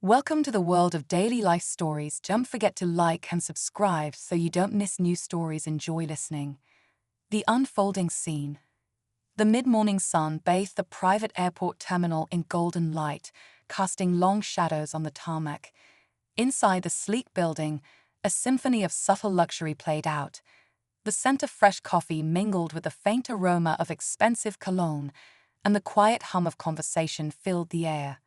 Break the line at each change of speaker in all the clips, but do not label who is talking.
Welcome to the world of daily life stories. Don't forget to like and subscribe so you don't miss new stories. Enjoy listening. The unfolding scene. The mid-morning sun bathed the private airport terminal in golden light, casting long shadows on the tarmac. Inside the sleek building, a symphony of subtle luxury played out. The scent of fresh coffee mingled with the faint aroma of expensive cologne, and the quiet hum of conversation filled the air.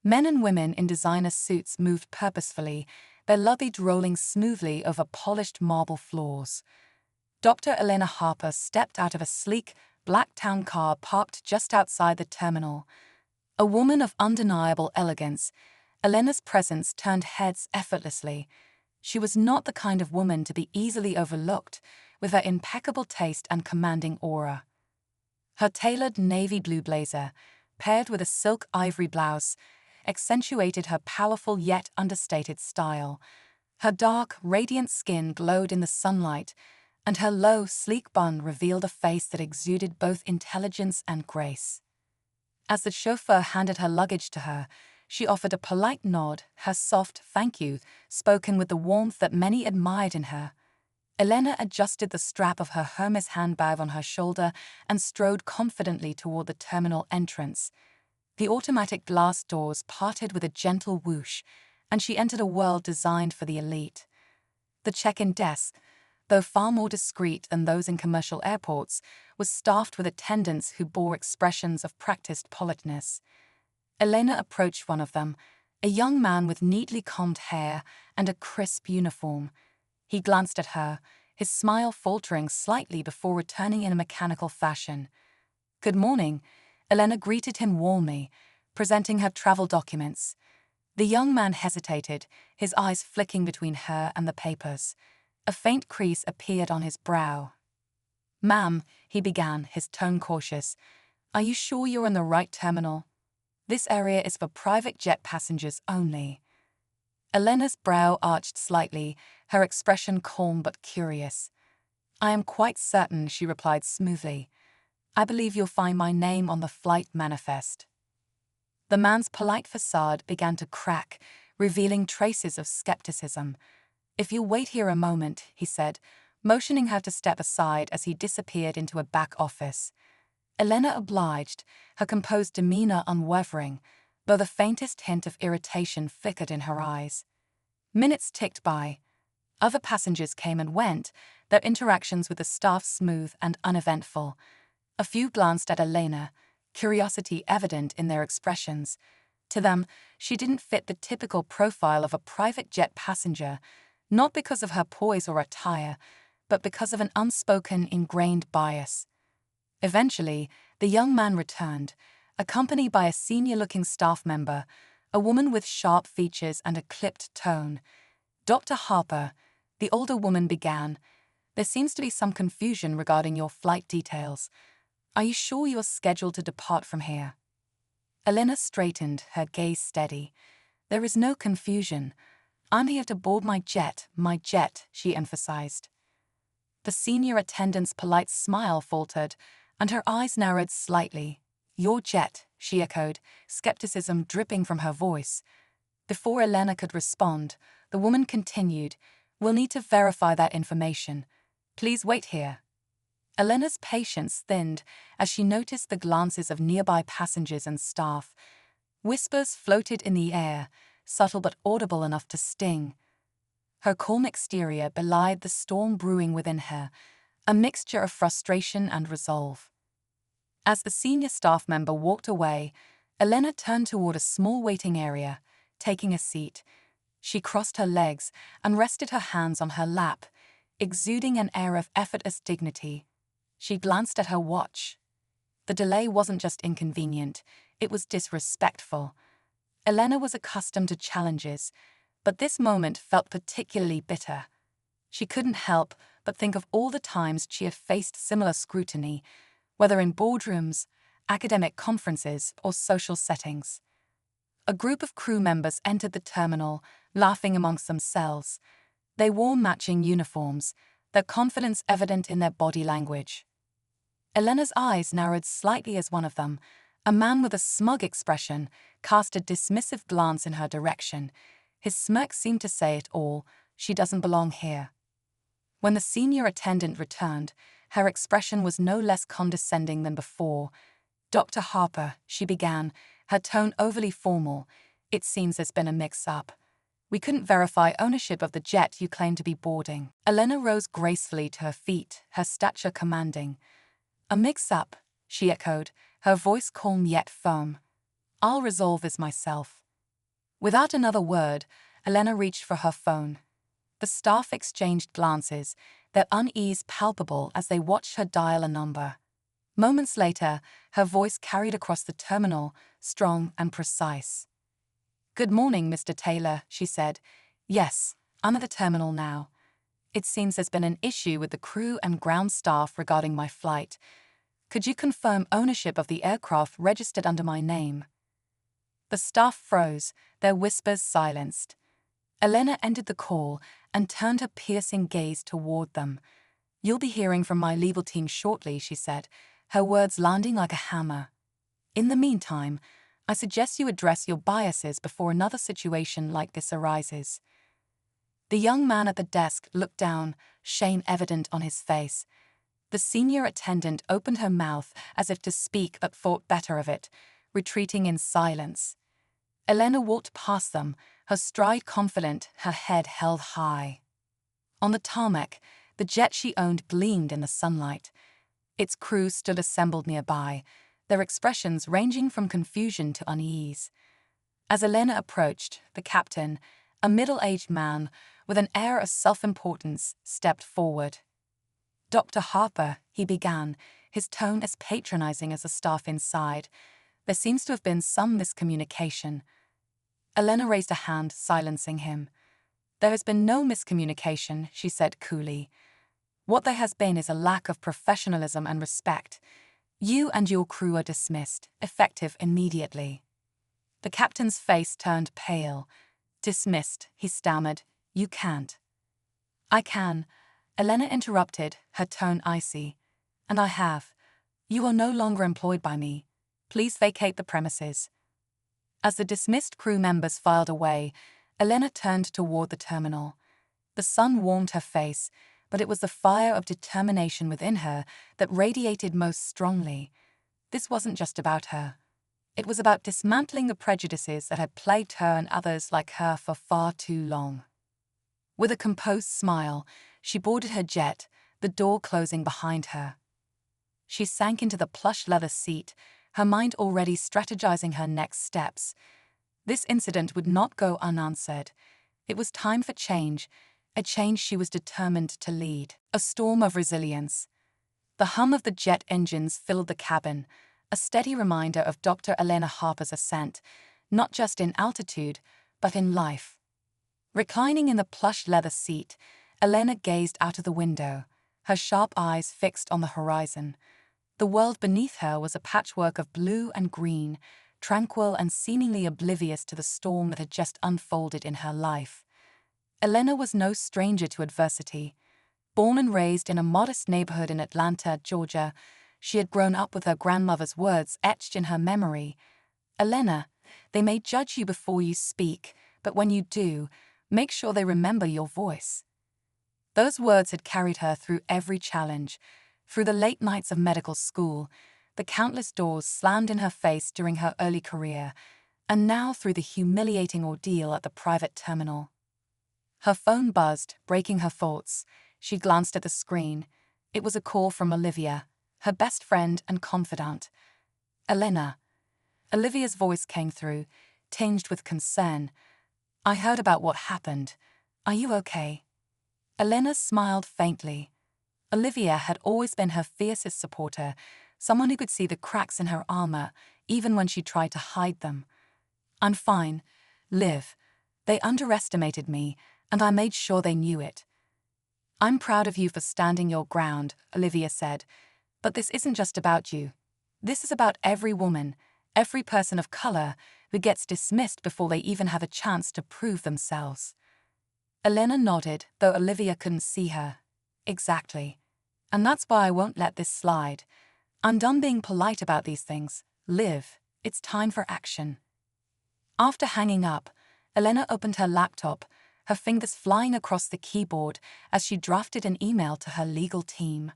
Men and women in designer suits moved purposefully, their luggage rolling smoothly over polished marble floors. Dr. Elena Harper stepped out of a sleek, black town car parked just outside the terminal. A woman of undeniable elegance, Elena's presence turned heads effortlessly. She was not the kind of woman to be easily overlooked, with her impeccable taste and commanding aura. Her tailored navy blue blazer, paired with a silk ivory blouse, accentuated her powerful yet understated style. Her dark, radiant skin glowed in the sunlight, and her low, sleek bun revealed a face that exuded both intelligence and grace. As the chauffeur handed her luggage to her, she offered a polite nod, her soft "thank you" spoken with the warmth that many admired in her. Elena adjusted the strap of her Hermes handbag on her shoulder and strode confidently toward the terminal entrance. The automatic glass doors parted with a gentle whoosh, and she entered a world designed for the elite. The check-in desk, though far more discreet than those in commercial airports, was staffed with attendants who bore expressions of practiced politeness. Elena approached one of them, a young man with neatly combed hair and a crisp uniform. He glanced at her, his smile faltering slightly before returning in a mechanical fashion. "Good morning," Elena greeted him warmly, presenting her travel documents. The young man hesitated, his eyes flicking between her and the papers. A faint crease appeared on his brow. "Ma'am," he began, his tone cautious, "are you sure you're in the right terminal? This area is for private jet passengers only." Elena's brow arched slightly, her expression calm but curious. "I am quite certain," she replied smoothly. "I believe you'll find my name on the flight manifest." The man's polite facade began to crack, revealing traces of skepticism. "If you'll wait here a moment," he said, motioning her to step aside as he disappeared into a back office. Elena obliged, her composed demeanor unwavering, though the faintest hint of irritation flickered in her eyes. Minutes ticked by. Other passengers came and went, their interactions with the staff smooth and uneventful. A few glanced at Elena, curiosity evident in their expressions. To them, she didn't fit the typical profile of a private jet passenger, not because of her poise or attire, but because of an unspoken, ingrained bias. Eventually, the young man returned, accompanied by a senior-looking staff member, a woman with sharp features and a clipped tone. "Dr. Harper," the older woman began, "there seems to be some confusion regarding your flight details. Are you sure you're scheduled to depart from here?" Elena straightened, her gaze steady. "There is no confusion. I'm here to board my jet, she emphasized. The senior attendant's polite smile faltered, and her eyes narrowed slightly. "Your jet," she echoed, skepticism dripping from her voice. Before Elena could respond, the woman continued, "We'll need to verify that information. Please wait here." Elena's patience thinned as she noticed the glances of nearby passengers and staff. Whispers floated in the air, subtle but audible enough to sting. Her calm exterior belied the storm brewing within her, a mixture of frustration and resolve. As the senior staff member walked away, Elena turned toward a small waiting area, taking a seat. She crossed her legs and rested her hands on her lap, exuding an air of effortless dignity. She glanced at her watch. The delay wasn't just inconvenient, it was disrespectful. Elena was accustomed to challenges, but this moment felt particularly bitter. She couldn't help but think of all the times she had faced similar scrutiny, whether in boardrooms, academic conferences, or social settings. A group of crew members entered the terminal, laughing amongst themselves. They wore matching uniforms, their confidence evident in their body language. Elena's eyes narrowed slightly as one of them, A man with a smug expression cast a dismissive glance in her direction. His smirk seemed to say it all: she doesn't belong here. When the senior attendant returned, her expression was no less condescending than before. "Dr. Harper," she began, her tone overly formal, "it seems there's been a mix-up. We couldn't verify ownership of the jet you claim to be boarding." Elena rose gracefully to her feet, her stature commanding. "A mix-up," she echoed, her voice calm yet firm. "I'll resolve this myself." Without another word, Elena reached for her phone. The staff exchanged glances, their unease palpable as they watched her dial a number. Moments later, her voice carried across the terminal, strong and precise. "Good morning, Mr. Taylor," she said. "Yes, I'm at the terminal now. It seems there's been an issue with the crew and ground staff regarding my flight. Could you confirm ownership of the aircraft registered under my name?" The staff froze, their whispers silenced. Elena ended the call and turned her piercing gaze toward them. "You'll be hearing from my legal team shortly," she said, her words landing like a hammer. "In the meantime, I suggest you address your biases before another situation like this arises." The young man at the desk looked down, shame evident on his face. The senior attendant opened her mouth as if to speak but thought better of it, retreating in silence. Elena walked past them, her stride confident, her head held high. On the tarmac, the jet she owned gleamed in the sunlight. Its crew stood assembled nearby, their expressions ranging from confusion to unease. As Elena approached, the captain, a middle-aged man with an air of self-importance, stepped forward. "Dr. Harper," he began, his tone as patronizing as the staff inside. "There seems to have been some miscommunication." Elena raised a hand, silencing him. "There has been no miscommunication," she said coolly. "What there has been is a lack of professionalism and respect. You and your crew are dismissed, effective immediately." The captain's face turned pale. "Dismissed," he stammered. "You can't." "I can," Elena interrupted, her tone icy. "And I have. You are no longer employed by me. Please vacate the premises." As the dismissed crew members filed away, Elena turned toward the terminal. The sun warmed her face, but it was the fire of determination within her that radiated most strongly. This wasn't just about her. It was about dismantling the prejudices that had plagued her and others like her for far too long. With a composed smile, she boarded her jet, the door closing behind her. She sank into the plush leather seat, her mind already strategizing her next steps. This incident would not go unanswered. It was time for change, a change she was determined to lead. A storm of resilience. The hum of the jet engines filled the cabin, a steady reminder of Dr. Elena Harper's ascent, not just in altitude, but in life. Reclining in the plush leather seat, Elena gazed out of the window, her sharp eyes fixed on the horizon. The world beneath her was a patchwork of blue and green, tranquil and seemingly oblivious to the storm that had just unfolded in her life. Elena was no stranger to adversity. Born and raised in a modest neighborhood in Atlanta, Georgia, she had grown up with her grandmother's words etched in her memory. "Elena, they may judge you before you speak, but when you do, make sure they remember your voice." Those words had carried her through every challenge, through the late nights of medical school, the countless doors slammed in her face during her early career, and now through the humiliating ordeal at the private terminal. Her phone buzzed, breaking her thoughts. She glanced at the screen. It was a call from Olivia, her best friend and confidant. "Elena." Olivia's voice came through, tinged with concern. "I heard about what happened. Are you okay?" Elena smiled faintly. Olivia had always been her fiercest supporter, someone who could see the cracks in her armor, even when she tried to hide them. "I'm fine, Liv. They underestimated me, and I made sure they knew it." "I'm proud of you for standing your ground," Olivia said. "But this isn't just about you. This is about every woman, every person of color who gets dismissed before they even have a chance to prove themselves." Elena nodded, though Olivia couldn't see her. "Exactly. And that's why I won't let this slide. I'm done being polite about these things. Live, it's time for action. After hanging up, Elena opened her laptop, her fingers flying across the keyboard as she drafted an email to her legal team.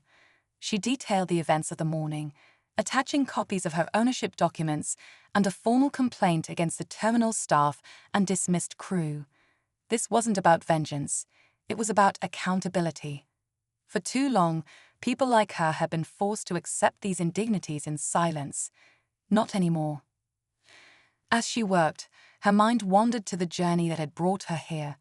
She detailed the events of the morning, attaching copies of her ownership documents and a formal complaint against the terminal staff and dismissed crew. This wasn't about vengeance. It was about accountability. For too long, people like her had been forced to accept these indignities in silence. Not anymore. As she worked, her mind wandered to the journey that had brought her here.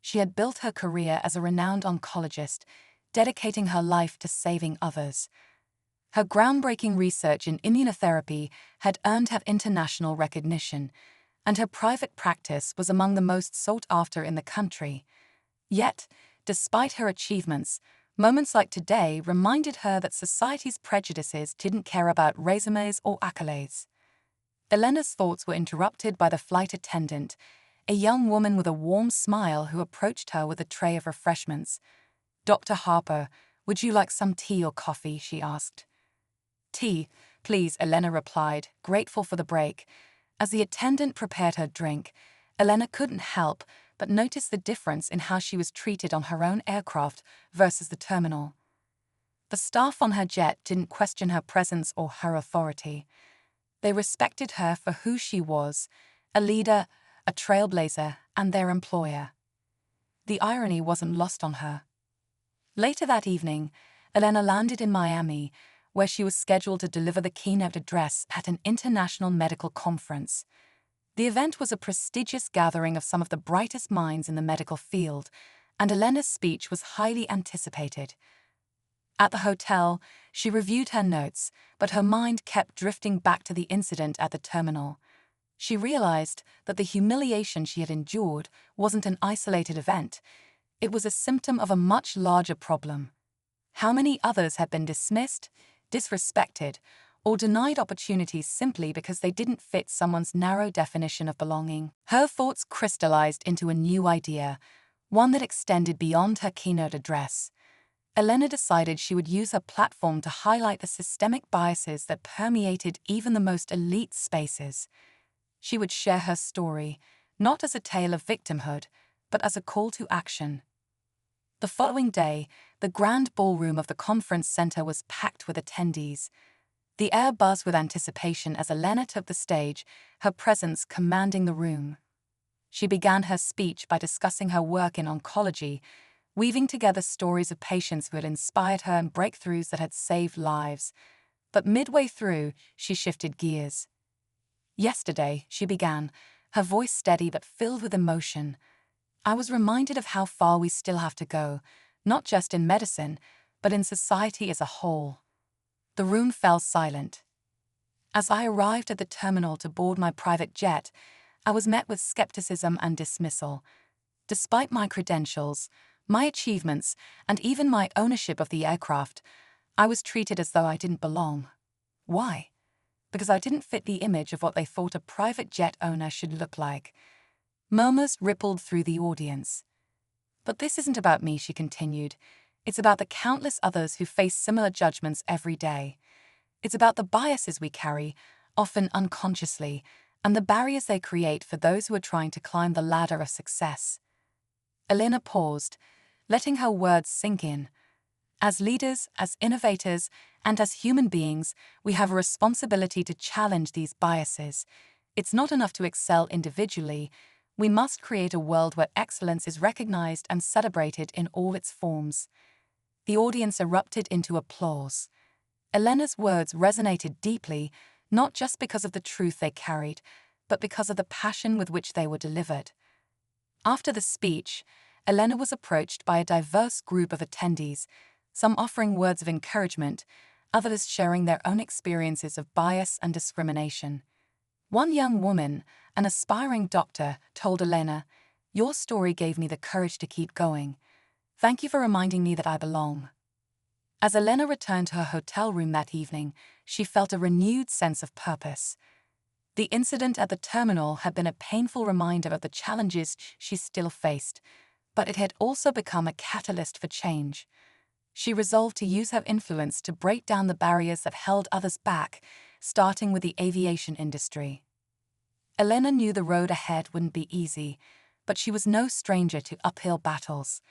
She had built her career as a renowned oncologist, dedicating her life to saving others. Her groundbreaking research in immunotherapy had earned her international recognition, and her private practice was among the most sought after in the country. Yet, despite her achievements, moments like today reminded her that society's prejudices didn't care about resumes or accolades. Elena's thoughts were interrupted by the flight attendant, a young woman with a warm smile who approached her with a tray of refreshments. "Dr. Harper, would you like some tea or coffee?" she asked. "Tea, please," Elena replied, grateful for the break. As the attendant prepared her drink, Elena couldn't help but notice the difference in how she was treated on her own aircraft versus the terminal. The staff on her jet didn't question her presence or her authority. They respected her for who she was, a leader, a trailblazer, and their employer. The irony wasn't lost on her. Later that evening, Elena landed in Miami, where she was scheduled to deliver the keynote address at an international medical conference. The event was a prestigious gathering of some of the brightest minds in the medical field, and Elena's speech was highly anticipated. At the hotel, she reviewed her notes, but her mind kept drifting back to the incident at the terminal. She realized that the humiliation she had endured wasn't an isolated event. It was a symptom of a much larger problem. How many others had been dismissed, disrespected, or denied opportunities simply because they didn't fit someone's narrow definition of belonging? Her thoughts crystallized into a new idea, one that extended beyond her keynote address. Elena decided she would use her platform to highlight the systemic biases that permeated even the most elite spaces. She would share her story, not as a tale of victimhood, but as a call to action. The following day, the grand ballroom of the conference center was packed with attendees. The air buzzed with anticipation as Elena took the stage, her presence commanding the room. She began her speech by discussing her work in oncology, weaving together stories of patients who had inspired her and breakthroughs that had saved lives. But midway through, she shifted gears. "Yesterday," she began, her voice steady but filled with emotion, "I was reminded of how far we still have to go, not just in medicine, but in society as a whole." The room fell silent. As I arrived at the terminal to board my private jet, I was met with skepticism and dismissal. Despite my credentials, my achievements, and even my ownership of the aircraft, I was treated as though I didn't belong. Why? Because I didn't fit the image of what they thought a private jet owner should look like. Murmurs rippled through the audience. "But this isn't about me," she continued. "It's about the countless others who face similar judgments every day. It's about the biases we carry, often unconsciously, and the barriers they create for those who are trying to climb the ladder of success." Elena paused, letting her words sink in. As leaders, as innovators, and as human beings, we have a responsibility to challenge these biases. It's not enough to excel individually. We must create a world where excellence is recognized and celebrated in all its forms. The audience erupted into applause. Elena's words resonated deeply, not just because of the truth they carried, but because of the passion with which they were delivered. After the speech, Elena was approached by a diverse group of attendees, some offering words of encouragement, others sharing their own experiences of bias and discrimination. One young woman, an aspiring doctor, told Elena, "Your story gave me the courage to keep going. Thank you for reminding me that I belong." As Elena returned to her hotel room that evening, she felt a renewed sense of purpose. The incident at the terminal had been a painful reminder of the challenges she still faced, but it had also become a catalyst for change. She resolved to use her influence to break down the barriers that held others back, starting with the aviation industry. Elena knew the road ahead wouldn't be easy, but she was no stranger to uphill battles.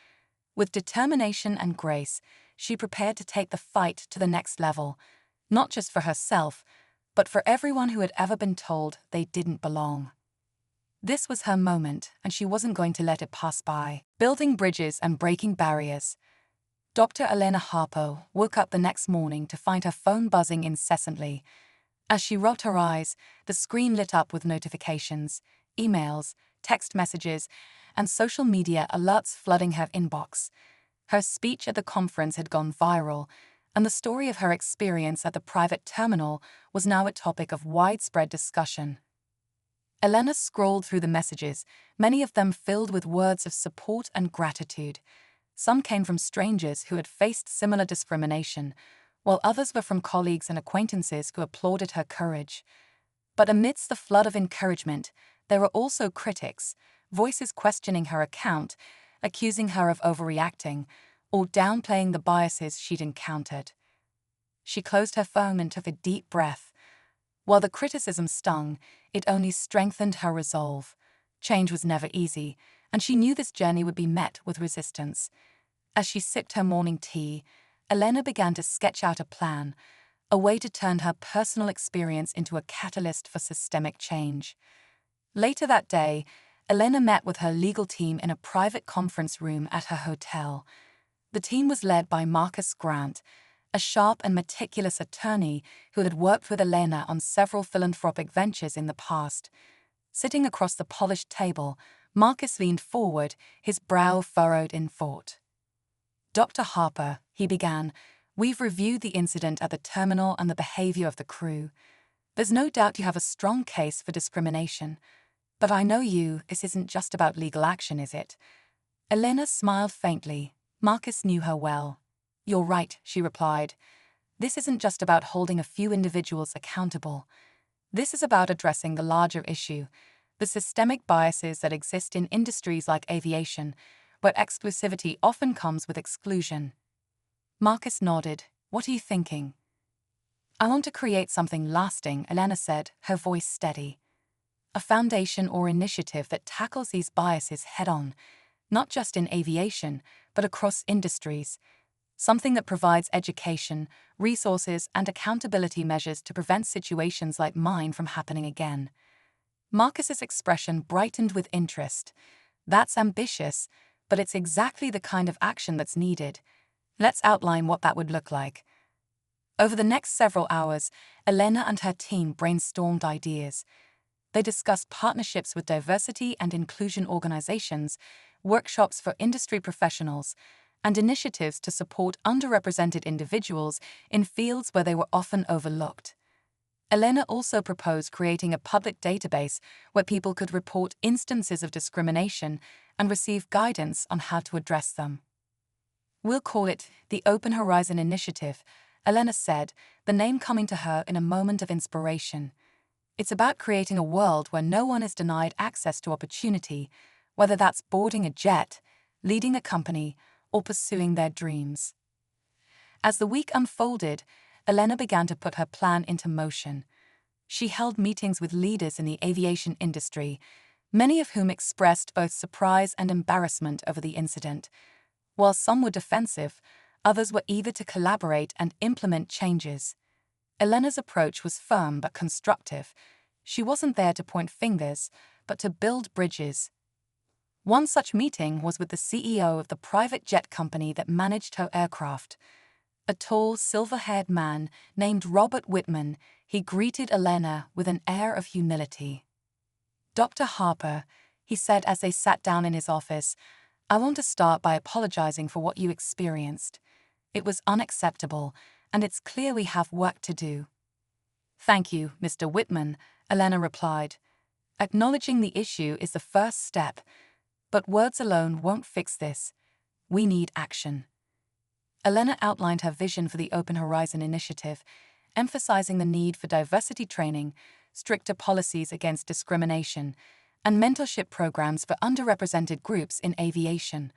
With determination and grace, she prepared to take the fight to the next level, not just for herself, but for everyone who had ever been told they didn't belong. This was her moment, and she wasn't going to let it pass by. Building bridges and breaking barriers. Dr. Elena Harper woke up the next morning to find her phone buzzing incessantly. As she rubbed her eyes, the screen lit up with notifications, emails, text messages, and social media alerts flooding her inbox. Her speech at the conference had gone viral, and the story of her experience at the private terminal was now a topic of widespread discussion. Elena scrolled through the messages, many of them filled with words of support and gratitude. Some came from strangers who had faced similar discrimination, while others were from colleagues and acquaintances who applauded her courage. But amidst the flood of encouragement, there were also critics, voices questioning her account, accusing her of overreacting, or downplaying the biases she'd encountered. She closed her phone and took a deep breath. While the criticism stung, it only strengthened her resolve. Change was never easy, and she knew this journey would be met with resistance. As she sipped her morning tea, Elena began to sketch out a plan, a way to turn her personal experience into a catalyst for systemic change. Later that day, Elena met with her legal team in a private conference room at her hotel. The team was led by Marcus Grant, a sharp and meticulous attorney who had worked with Elena on several philanthropic ventures in the past. Sitting across the polished table, Marcus leaned forward, his brow furrowed in thought. "Dr. Harper," he began, "we've reviewed the incident at the terminal and the behavior of the crew. There's no doubt you have a strong case for discrimination. But I know this isn't just about legal action, is it?" Elena smiled faintly. Marcus knew her well. "You're right," she replied. "This isn't just about holding a few individuals accountable. This is about addressing the larger issue, the systemic biases that exist in industries like aviation, where exclusivity often comes with exclusion." Marcus nodded. "What are you thinking?" "I want to create something lasting," Elena said, her voice steady. "A foundation or initiative that tackles these biases head-on, not just in aviation, but across industries. Something that provides education, resources, and accountability measures to prevent situations like mine from happening again." Marcus's expression brightened with interest. "That's ambitious, but it's exactly the kind of action that's needed. Let's outline what that would look like." Over the next several hours, Elena and her team brainstormed ideas. They discussed partnerships with diversity and inclusion organizations, workshops for industry professionals, and initiatives to support underrepresented individuals in fields where they were often overlooked. Elena also proposed creating a public database where people could report instances of discrimination and receive guidance on how to address them. "We'll call it the Open Horizon Initiative," Elena said, the name coming to her in a moment of inspiration. "It's about creating a world where no one is denied access to opportunity, whether that's boarding a jet, leading a company, or pursuing their dreams." As the week unfolded, Elena began to put her plan into motion. She held meetings with leaders in the aviation industry, many of whom expressed both surprise and embarrassment over the incident. While some were defensive, others were eager to collaborate and implement changes. Elena's approach was firm but constructive. She wasn't there to point fingers, but to build bridges. One such meeting was with the CEO of the private jet company that managed her aircraft. A tall, silver-haired man named Robert Whitman, he greeted Elena with an air of humility. "Dr. Harper," he said as they sat down in his office, "I want to start by apologizing for what you experienced. It was unacceptable, and it's clear we have work to do." "Thank you, Mr. Whitman," Elena replied. "Acknowledging the issue is the first step, but words alone won't fix this. We need action." Elena outlined her vision for the Open Horizon Initiative, emphasizing the need for diversity training, stricter policies against discrimination, and mentorship programs for underrepresented groups in aviation.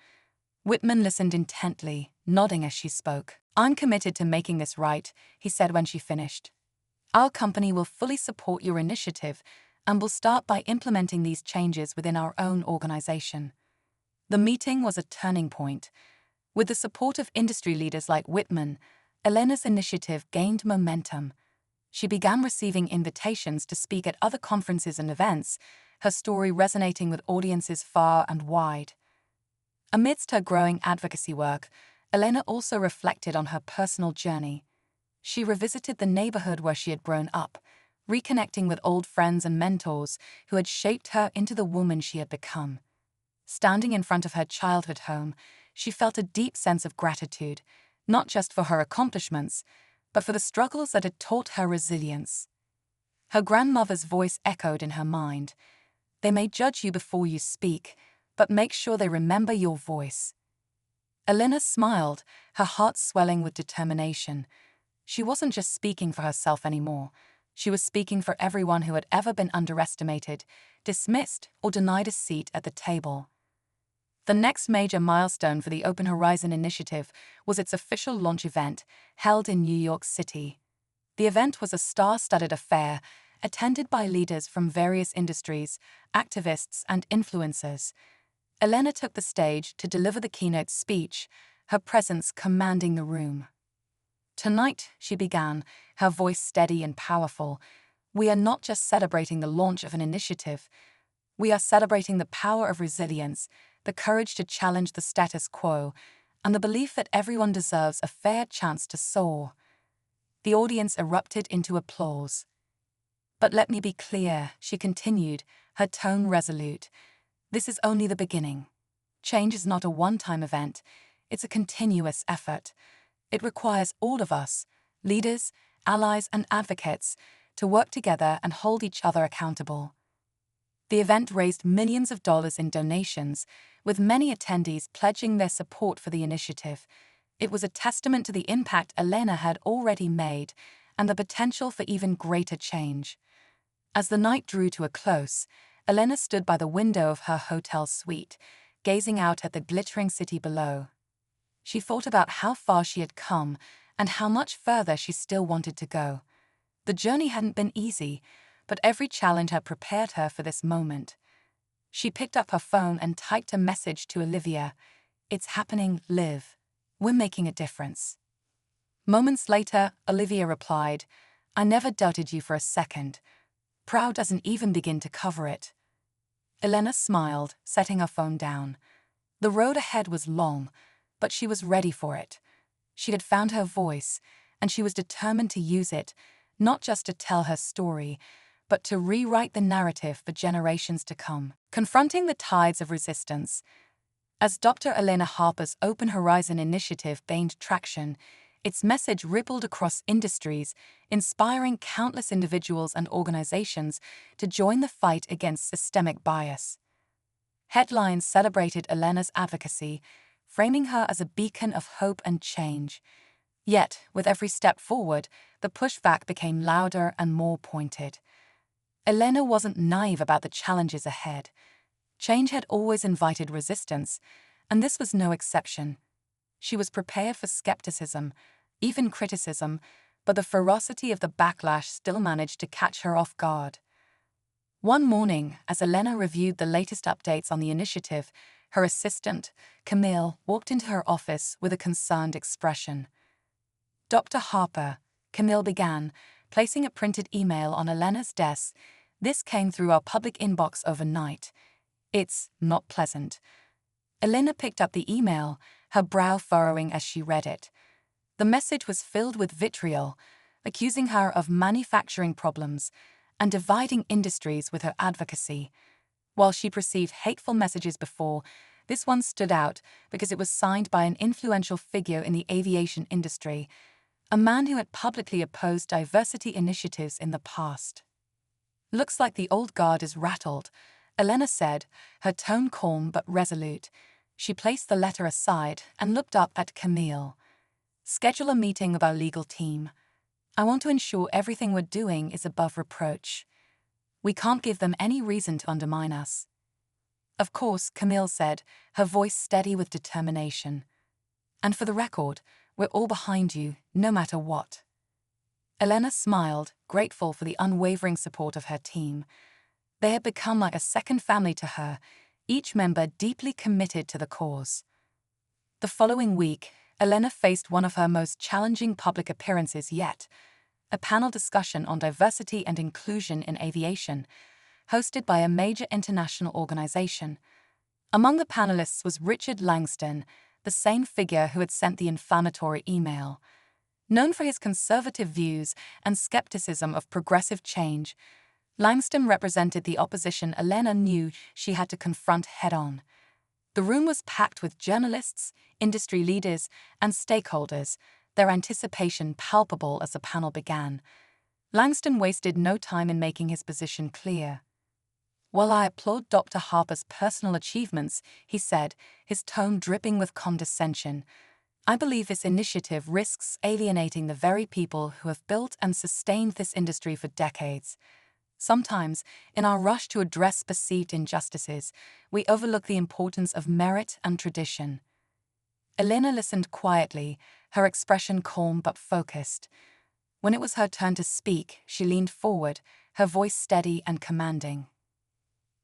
Whitman listened intently, nodding as she spoke. "I'm committed to making this right," he said when she finished. Our company will fully support your initiative and will start by implementing these changes within our own organization. The meeting was a turning point. With the support of industry leaders like Whitman, Elena's initiative gained momentum. She began receiving invitations to speak at other conferences and events, her story resonating with audiences far and wide. Amidst her growing advocacy work, Elena also reflected on her personal journey. She revisited the neighborhood where she had grown up, reconnecting with old friends and mentors who had shaped her into the woman she had become. Standing in front of her childhood home, she felt a deep sense of gratitude, not just for her accomplishments, but for the struggles that had taught her resilience. Her grandmother's voice echoed in her mind. They may judge you before you speak, but make sure they remember your voice. Elena smiled, her heart swelling with determination. She wasn't just speaking for herself anymore. She was speaking for everyone who had ever been underestimated, dismissed, or denied a seat at the table. The next major milestone for the Open Horizon initiative was its official launch event, held in New York City. The event was a star-studded affair, attended by leaders from various industries, activists, and influencers. Elena took the stage to deliver the keynote speech, her presence commanding the room. "Tonight," she began, her voice steady and powerful, "we are not just celebrating the launch of an initiative. We are celebrating the power of resilience, the courage to challenge the status quo, and the belief that everyone deserves a fair chance to soar." The audience erupted into applause. "But let me be clear," she continued, her tone resolute. "This is only the beginning. Change is not a one-time event. It's a continuous effort. It requires all of us, leaders, allies, and advocates, to work together and hold each other accountable." The event raised millions of dollars in donations, with many attendees pledging their support for the initiative. It was a testament to the impact Elena had already made and the potential for even greater change. As the night drew to a close, Elena stood by the window of her hotel suite, gazing out at the glittering city below. She thought about how far she had come and how much further she still wanted to go. The journey hadn't been easy, but every challenge had prepared her for this moment. She picked up her phone and typed a message to Olivia. "It's happening, Liv. We're making a difference." Moments later, Olivia replied, "I never doubted you for a second. Proud doesn't even begin to cover it." Elena smiled, setting her phone down. The road ahead was long, but she was ready for it. She had found her voice, and she was determined to use it, not just to tell her story, but to rewrite the narrative for generations to come. Confronting the tides of resistance. As Dr. Elena Harper's Open Horizon initiative gained traction, its message rippled across industries, inspiring countless individuals and organizations to join the fight against systemic bias. Headlines celebrated Elena's advocacy, framing her as a beacon of hope and change. Yet, with every step forward, the pushback became louder and more pointed. Elena wasn't naive about the challenges ahead. Change had always invited resistance, and this was no exception. She was prepared for skepticism, even criticism, but the ferocity of the backlash still managed to catch her off guard. One morning, as Elena reviewed the latest updates on the initiative, her assistant, Camille, walked into her office with a concerned expression. "Dr. Harper," Camille began, placing a printed email on Elena's desk. "This came through our public inbox overnight. It's not pleasant." Elena picked up the email, her brow furrowing as she read it. The message was filled with vitriol, accusing her of manufacturing problems and dividing industries with her advocacy. While she received hateful messages before, this one stood out because it was signed by an influential figure in the aviation industry, a man who had publicly opposed diversity initiatives in the past. "Looks like the old guard is rattled," Elena said, her tone calm but resolute. She placed the letter aside and looked up at Camille. "Schedule a meeting with our legal team. I want to ensure everything we're doing is above reproach. We can't give them any reason to undermine us." "Of course," Camille said, her voice steady with determination. "And for the record, we're all behind you, no matter what." Elena smiled, grateful for the unwavering support of her team. They had become like a second family to her, each member deeply committed to the cause. The following week, Elena faced one of her most challenging public appearances yet, a panel discussion on diversity and inclusion in aviation, hosted by a major international organization. Among the panelists was Richard Langston, the same figure who had sent the inflammatory email. Known for his conservative views and skepticism of progressive change, Langston represented the opposition Elena knew she had to confront head-on. The room was packed with journalists, industry leaders, and stakeholders, their anticipation palpable as the panel began. Langston wasted no time in making his position clear. "While I applaud Dr. Harper's personal achievements," he said, his tone dripping with condescension, "I believe this initiative risks alienating the very people who have built and sustained this industry for decades. Sometimes, in our rush to address perceived injustices, we overlook the importance of merit and tradition." Elena listened quietly, her expression calm but focused. When it was her turn to speak, she leaned forward, her voice steady and commanding.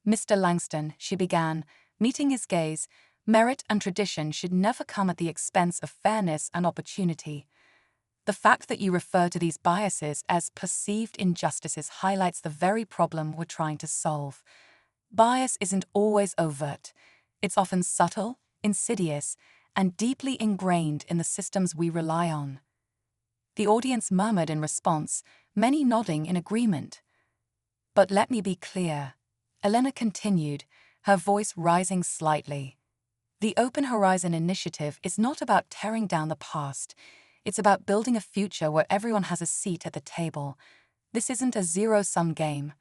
"Mr. Langston," she began, meeting his gaze, "merit and tradition should never come at the expense of fairness and opportunity. The fact that you refer to these biases as perceived injustices highlights the very problem we're trying to solve. Bias isn't always overt. It's often subtle, insidious, and deeply ingrained in the systems we rely on." The audience murmured in response, many nodding in agreement. "But let me be clear," Elena continued, her voice rising slightly. "The Open Horizon initiative is not about tearing down the past. It's about building a future where everyone has a seat at the table. This isn't a zero-sum game.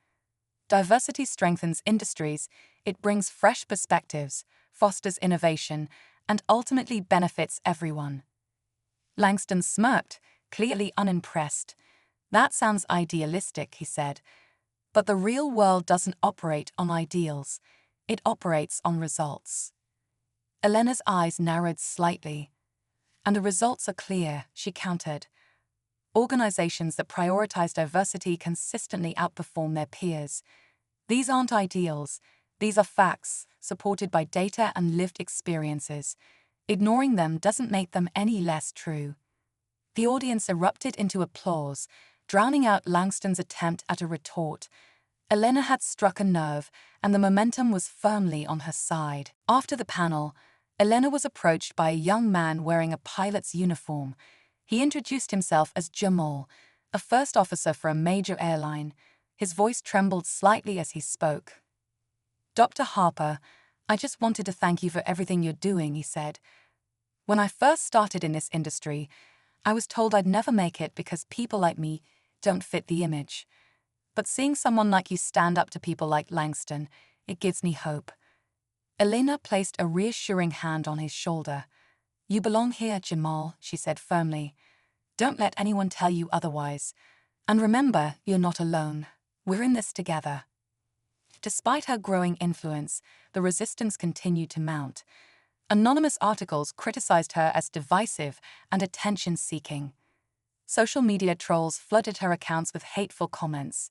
Diversity strengthens industries, it brings fresh perspectives, fosters innovation, and ultimately benefits everyone." Langston smirked, clearly unimpressed. "That sounds idealistic," he said. "But the real world doesn't operate on ideals. It operates on results." Elena's eyes narrowed slightly. "And the results are clear," she countered. "Organizations that prioritize diversity consistently outperform their peers. These aren't ideals. These are facts, supported by data and lived experiences. Ignoring them doesn't make them any less true." The audience erupted into applause, drowning out Langston's attempt at a retort. Elena had struck a nerve, and the momentum was firmly on her side. After the panel, Elena was approached by a young man wearing a pilot's uniform. He introduced himself as Jamal, a first officer for a major airline. His voice trembled slightly as he spoke. "Dr. Harper, I just wanted to thank you for everything you're doing," he said. "When I first started in this industry, I was told I'd never make it because people like me don't fit the image. But seeing someone like you stand up to people like Langston, it gives me hope." Elena placed a reassuring hand on his shoulder. "You belong here, Jamal," she said firmly. "Don't let anyone tell you otherwise. And remember, you're not alone. We're in this together." Despite her growing influence, the resistance continued to mount. Anonymous articles criticized her as divisive and attention-seeking. Social media trolls flooded her accounts with hateful comments.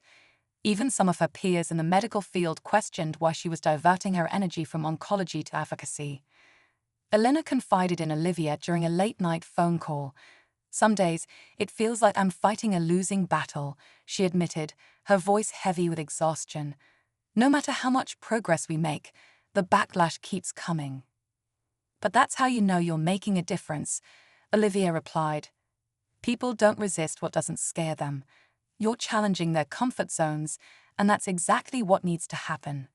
Even some of her peers in the medical field questioned why she was diverting her energy from oncology to advocacy. Elena confided in Olivia during a late-night phone call. "Some days, it feels like I'm fighting a losing battle," she admitted, her voice heavy with exhaustion. "No matter how much progress we make, the backlash keeps coming." "But that's how you know you're making a difference," Olivia replied. "People don't resist what doesn't scare them. You're challenging their comfort zones, and that's exactly what needs to happen."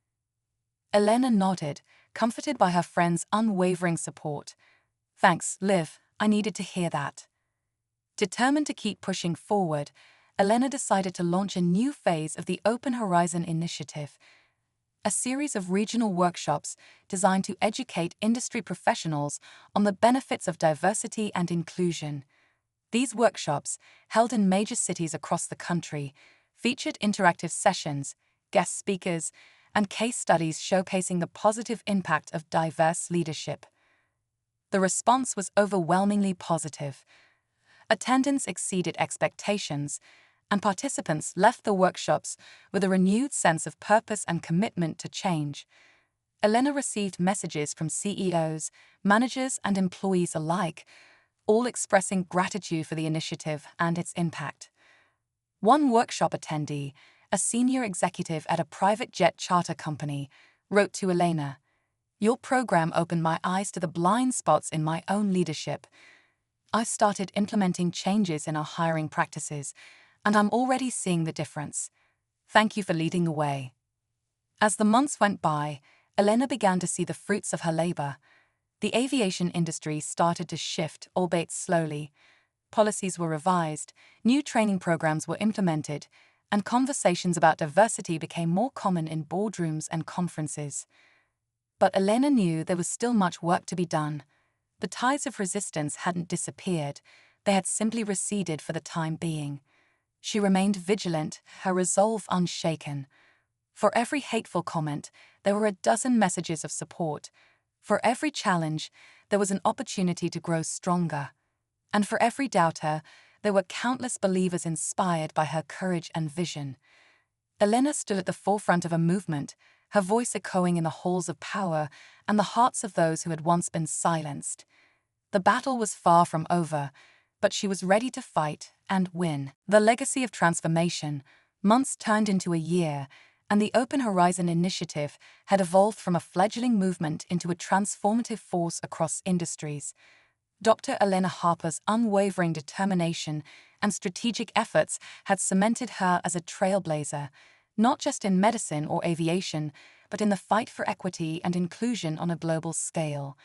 Elena nodded, comforted by her friend's unwavering support. "Thanks, Liv, I needed to hear that." Determined to keep pushing forward, Elena decided to launch a new phase of the Open Horizon initiative, a series of regional workshops designed to educate industry professionals on the benefits of diversity and inclusion. These workshops, held in major cities across the country, featured interactive sessions, guest speakers, and case studies showcasing the positive impact of diverse leadership. The response was overwhelmingly positive. Attendance exceeded expectations, and participants left the workshops with a renewed sense of purpose and commitment to change. Elena received messages from CEOs, managers, and employees alike, all expressing gratitude for the initiative and its impact. One workshop attendee, a senior executive at a private jet charter company, wrote to Elena, "Your program opened my eyes to the blind spots in my own leadership. I've started implementing changes in our hiring practices, and I'm already seeing the difference. Thank you for leading the way." As the months went by, Elena began to see the fruits of her labor. The aviation industry started to shift, albeit slowly. Policies were revised, new training programs were implemented, and conversations about diversity became more common in boardrooms and conferences. But Elena knew there was still much work to be done. The tides of resistance hadn't disappeared, they had simply receded for the time being. She remained vigilant, her resolve unshaken. For every hateful comment, there were a dozen messages of support. For every challenge, there was an opportunity to grow stronger. And for every doubter, there were countless believers inspired by her courage and vision. Elena stood at the forefront of a movement, her voice echoing in the halls of power and the hearts of those who had once been silenced. The battle was far from over, but she was ready to fight and win. The legacy of transformation, months turned into a year, and the Open Horizon initiative had evolved from a fledgling movement into a transformative force across industries. Dr. Elena Harper's unwavering determination and strategic efforts had cemented her as a trailblazer, not just in medicine or aviation, but in the fight for equity and inclusion on a global scale.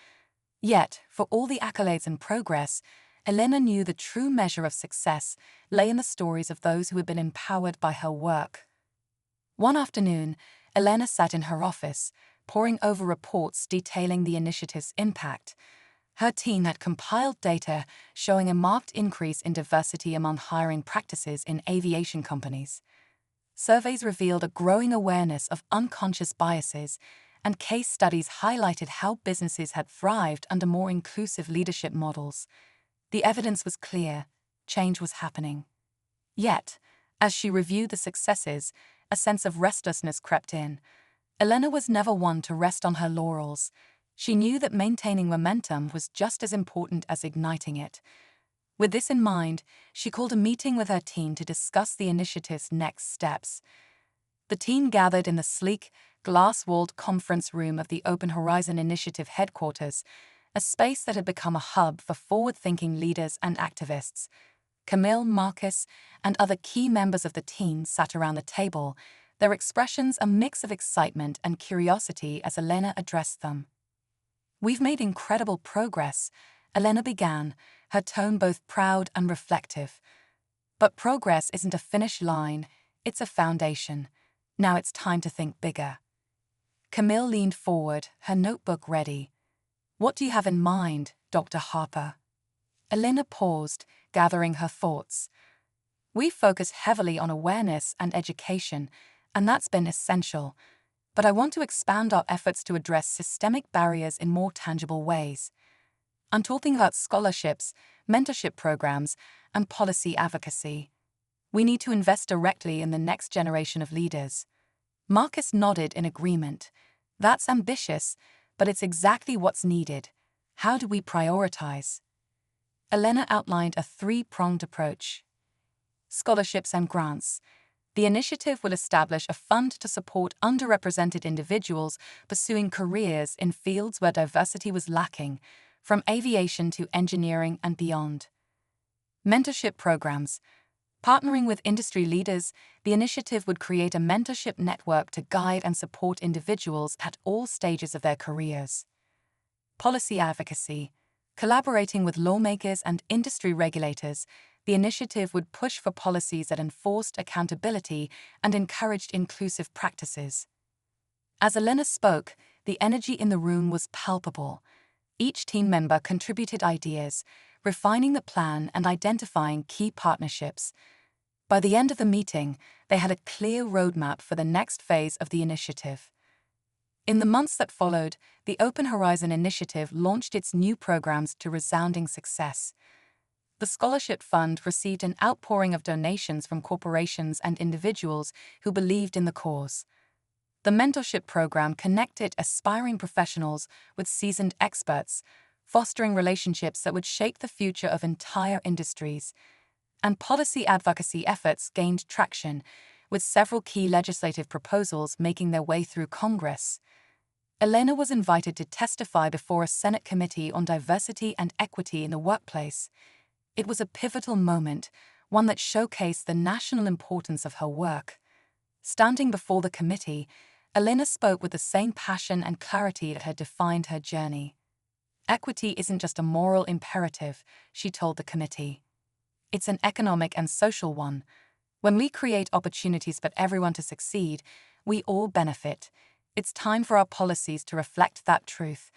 Yet, for all the accolades and progress, Elena knew the true measure of success lay in the stories of those who had been empowered by her work. One afternoon, Elena sat in her office, poring over reports detailing the initiative's impact. Her team had compiled data showing a marked increase in diversity among hiring practices in aviation companies. Surveys revealed a growing awareness of unconscious biases, and case studies highlighted how businesses had thrived under more inclusive leadership models. The evidence was clear: change was happening. Yet, as she reviewed the successes, a sense of restlessness crept in. Elena was never one to rest on her laurels. She knew that maintaining momentum was just as important as igniting it. With this in mind, she called a meeting with her team to discuss the initiative's next steps. The team gathered in the sleek, glass-walled conference room of the Open Horizon Initiative headquarters, a space that had become a hub for forward-thinking leaders and activists. Camille, Marcus, and other key members of the team sat around the table, their expressions a mix of excitement and curiosity as Elena addressed them. "We've made incredible progress," Elena began, her tone both proud and reflective. "But progress isn't a finish line, it's a foundation. Now it's time to think bigger." Camille leaned forward, her notebook ready. "What do you have in mind, Dr. Harper?" Elena paused, gathering her thoughts. "We focus heavily on awareness and education, and that's been essential. But I want to expand our efforts to address systemic barriers in more tangible ways. I'm talking about scholarships, mentorship programs, and policy advocacy. We need to invest directly in the next generation of leaders." Marcus nodded in agreement. "That's ambitious, but it's exactly what's needed. How do we prioritize?" Elena outlined a three-pronged approach. Scholarships and grants. The initiative will establish a fund to support underrepresented individuals pursuing careers in fields where diversity was lacking, from aviation to engineering and beyond. Mentorship programs. Partnering with industry leaders, the initiative would create a mentorship network to guide and support individuals at all stages of their careers. Policy advocacy. Collaborating with lawmakers and industry regulators, the initiative would push for policies that enforced accountability and encouraged inclusive practices. As Elena spoke, the energy in the room was palpable. Each team member contributed ideas, refining the plan and identifying key partnerships. By the end of the meeting, they had a clear roadmap for the next phase of the initiative. In the months that followed, the Open Horizon Initiative launched its new programs to resounding success. The scholarship fund received an outpouring of donations from corporations and individuals who believed in the cause. The mentorship program connected aspiring professionals with seasoned experts, fostering relationships that would shape the future of entire industries. And policy advocacy efforts gained traction, with several key legislative proposals making their way through Congress. Elena was invited to testify before a Senate Committee on Diversity and Equity in the Workplace. It was a pivotal moment, one that showcased the national importance of her work. Standing before the committee, Elena spoke with the same passion and clarity that had defined her journey. Equity isn't just a moral imperative, she told the committee. It's an economic and social one. When we create opportunities for everyone to succeed, we all benefit. It's time for our policies to reflect that truth.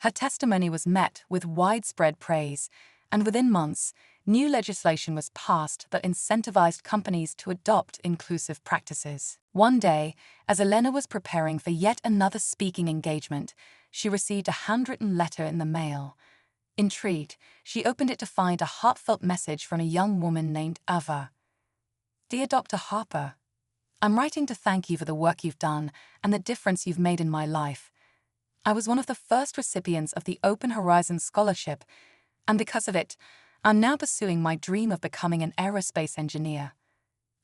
Her testimony was met with widespread praise, and within months, new legislation was passed that incentivized companies to adopt inclusive practices. One day, as Elena was preparing for yet another speaking engagement, she received a handwritten letter in the mail. Intrigued, she opened it to find a heartfelt message from a young woman named Ava. "Dear Dr. Harper, I'm writing to thank you for the work you've done and the difference you've made in my life. I was one of the first recipients of the Open Horizons Scholarship, and because of it, I'm now pursuing my dream of becoming an aerospace engineer.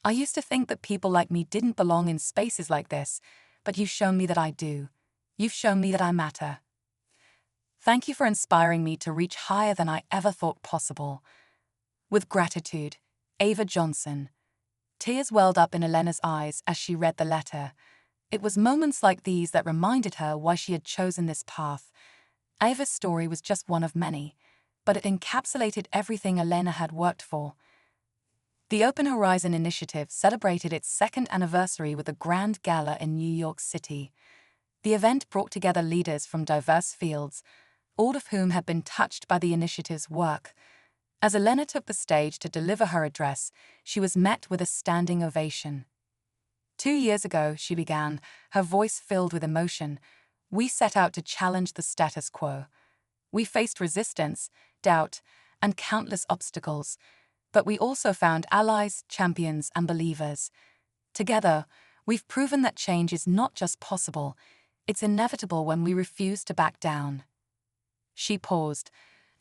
I used to think that people like me didn't belong in spaces like this, but you've shown me that I do. You've shown me that I matter. Thank you for inspiring me to reach higher than I ever thought possible. With gratitude, Ava Johnson." Tears welled up in Elena's eyes as she read the letter. It was moments like these that reminded her why she had chosen this path. Ava's story was just one of many, but it encapsulated everything Elena had worked for. The Open Horizon Initiative celebrated its second anniversary with a grand gala in New York City. The event brought together leaders from diverse fields, all of whom had been touched by the initiative's work. As Elena took the stage to deliver her address, she was met with a standing ovation. 2 years ago, she began, her voice filled with emotion, we set out to challenge the status quo. We faced resistance, doubt, and countless obstacles, but we also found allies, champions, and believers. Together, we've proven that change is not just possible, it's inevitable when we refuse to back down. She paused,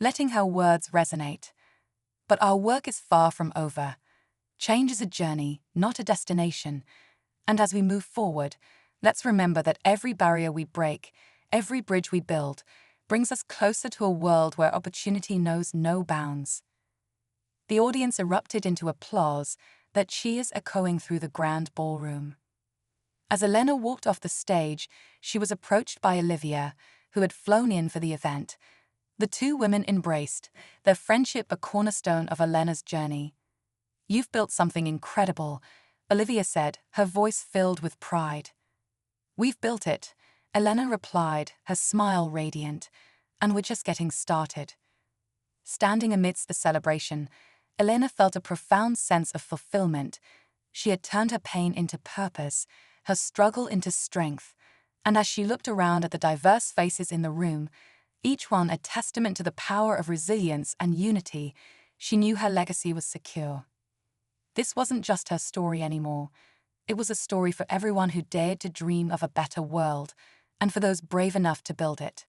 letting her words resonate. But our work is far from over. Change is a journey, not a destination. And as we move forward, let's remember that every barrier we break, every bridge we build, brings us closer to a world where opportunity knows no bounds. The audience erupted into applause, their cheers echoing through the grand ballroom. As Elena walked off the stage, she was approached by Olivia, who had flown in for the event. The two women embraced, their friendship a cornerstone of Elena's journey. "You've built something incredible," Olivia said, her voice filled with pride. "We've built it," Elena replied, her smile radiant, "and we're just getting started." Standing amidst the celebration, Elena felt a profound sense of fulfillment. She had turned her pain into purpose, her struggle into strength, and as she looked around at the diverse faces in the room, each one a testament to the power of resilience and unity, she knew her legacy was secure. This wasn't just her story anymore. It was a story for everyone who dared to dream of a better world, and for those brave enough to build it.